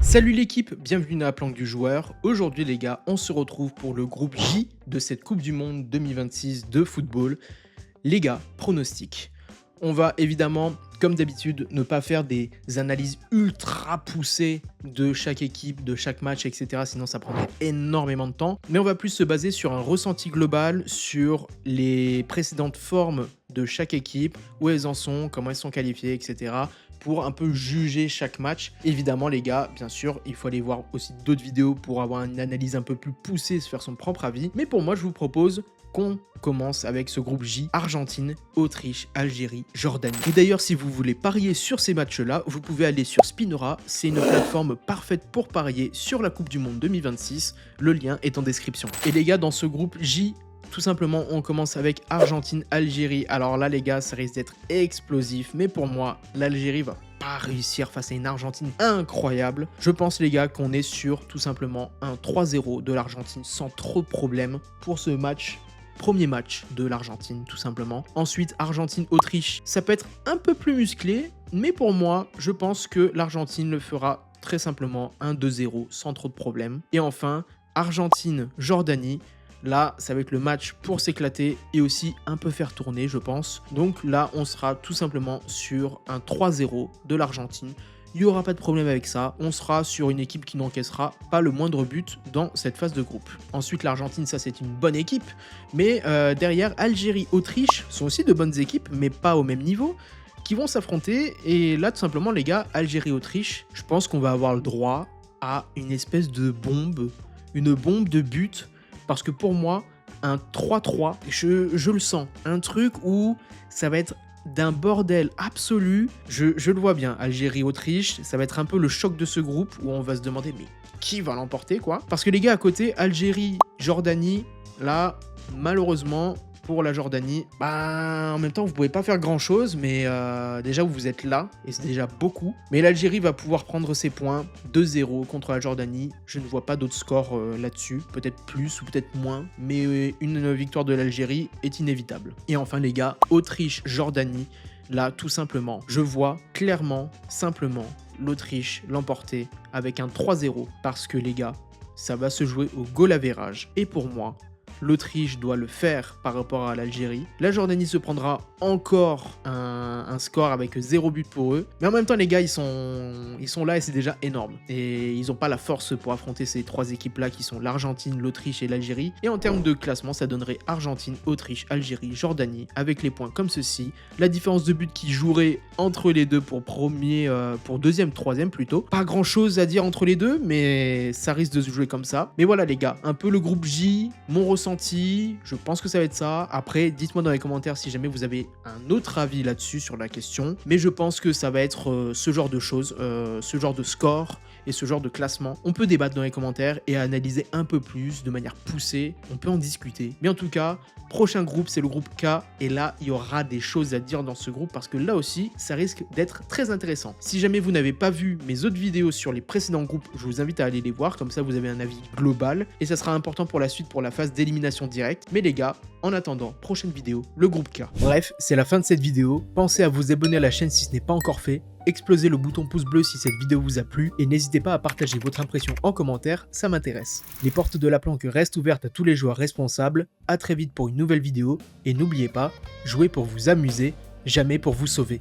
Salut l'équipe, bienvenue dans la planque du joueur. Aujourd'hui les gars, on se retrouve pour le groupe J de cette Coupe du Monde 2026 de football. Les gars, pronostic. On va évidemment, comme d'habitude, ne pas faire des analyses ultra poussées de chaque équipe, de chaque match, etc. Sinon ça prendrait énormément de temps. Mais on va plus se baser sur un ressenti global, sur les précédentes formes de chaque équipe, où elles en sont, comment elles sont qualifiées, etc. pour un peu juger chaque match. Évidemment les gars, bien sûr, il faut aller voir aussi d'autres vidéos pour avoir une analyse un peu plus poussée, se faire son propre avis. Mais pour moi, je vous propose qu'on commence avec ce groupe J, Argentine, Autriche, Algérie, Jordanie. Et d'ailleurs, si vous voulez parier sur ces matchs-là, vous pouvez aller sur Spinora, c'est une plateforme parfaite pour parier sur la Coupe du Monde 2026, le lien est en description. Et les gars, dans ce groupe J, tout simplement, on commence avec Argentine-Algérie. Alors là, les gars, ça risque d'être explosif. Mais pour moi, l'Algérie va pas réussir face à une Argentine incroyable. Je pense, les gars, qu'on est sur tout simplement un 3-0 de l'Argentine sans trop de problèmes pour ce match. Premier match de l'Argentine, tout simplement. Ensuite, Argentine-Autriche. Ça peut être un peu plus musclé. Mais pour moi, je pense que l'Argentine le fera très simplement un 2-0 sans trop de problèmes. Et enfin, Argentine-Jordanie. Là, ça va être le match pour s'éclater et aussi un peu faire tourner, je pense. Donc là, on sera tout simplement sur un 3-0 de l'Argentine. Il n'y aura pas de problème avec ça. On sera sur une équipe qui n'encaissera pas le moindre but dans cette phase de groupe. Ensuite, l'Argentine, ça c'est une bonne équipe. Mais derrière, Algérie, Autriche sont aussi de bonnes équipes, mais pas au même niveau, qui vont s'affronter. Et là, tout simplement, les gars, Algérie, Autriche, je pense qu'on va avoir le droit à une espèce de bombe. Une bombe de but. Parce que pour moi, un 3-3, je le sens. Un truc où ça va être d'un bordel absolu. Je le vois bien. Algérie-Autriche, ça va être un peu le choc de ce groupe où on va se demander mais qui va l'emporter quoi. Parce que les gars à côté, Algérie-Jordanie, là, malheureusement, pour la Jordanie, bah en même temps vous pouvez pas faire grand chose, mais déjà vous êtes là et c'est déjà beaucoup. Mais l'Algérie va pouvoir prendre ses points 2-0 contre la Jordanie. Je ne vois pas d'autres scores là-dessus, peut-être plus ou peut-être moins, mais une victoire de l'Algérie est inévitable. Et enfin les gars, Autriche-Jordanie, là tout simplement, je vois clairement, simplement l'Autriche l'emporter avec un 3-0 parce que les gars, ça va se jouer au goal average. Et pour moi, l'Autriche doit le faire par rapport à l'Algérie. La Jordanie se prendra encore un score avec 0 but pour eux. Mais en même temps, les gars, ils sont là et c'est déjà énorme. Et ils n'ont pas la force pour affronter ces trois équipes-là qui sont l'Argentine, l'Autriche et l'Algérie. Et en termes de classement, ça donnerait Argentine, Autriche, Algérie, Jordanie avec les points comme ceci. La différence de but qui jouerait entre les deux pour deuxième, troisième plutôt. Pas grand-chose à dire entre les deux, mais ça risque de se jouer comme ça. Mais voilà les gars, un peu le groupe J, mon ressenti, je pense que ça va être ça. Après, dites-moi dans les commentaires si jamais vous avez un autre avis là-dessus sur la question. Mais je pense que ça va être ce genre de choses, ce genre de score et ce genre de classement. On peut débattre dans les commentaires et analyser un peu plus de manière poussée. On peut en discuter. Mais en tout cas, prochain groupe, c'est le groupe K. Et là, il y aura des choses à dire dans ce groupe parce que là aussi, ça risque d'être très intéressant. Si jamais vous n'avez pas vu mes autres vidéos sur les précédents groupes, je vous invite à aller les voir. Comme ça, vous avez un avis global. Et ça sera important pour la suite, pour la phase d'élimination directe. Mais les gars, en attendant, prochaine vidéo, le groupe K. Bref, c'est la fin de cette vidéo. Pensez à vous abonner à la chaîne si ce n'est pas encore fait. Explosez le bouton pouce bleu si cette vidéo vous a plu et n'hésitez pas à partager votre impression en commentaire, ça m'intéresse. Les portes de la planque restent ouvertes à tous les joueurs responsables. À très vite pour une nouvelle vidéo et n'oubliez pas, jouez pour vous amuser, jamais pour vous sauver.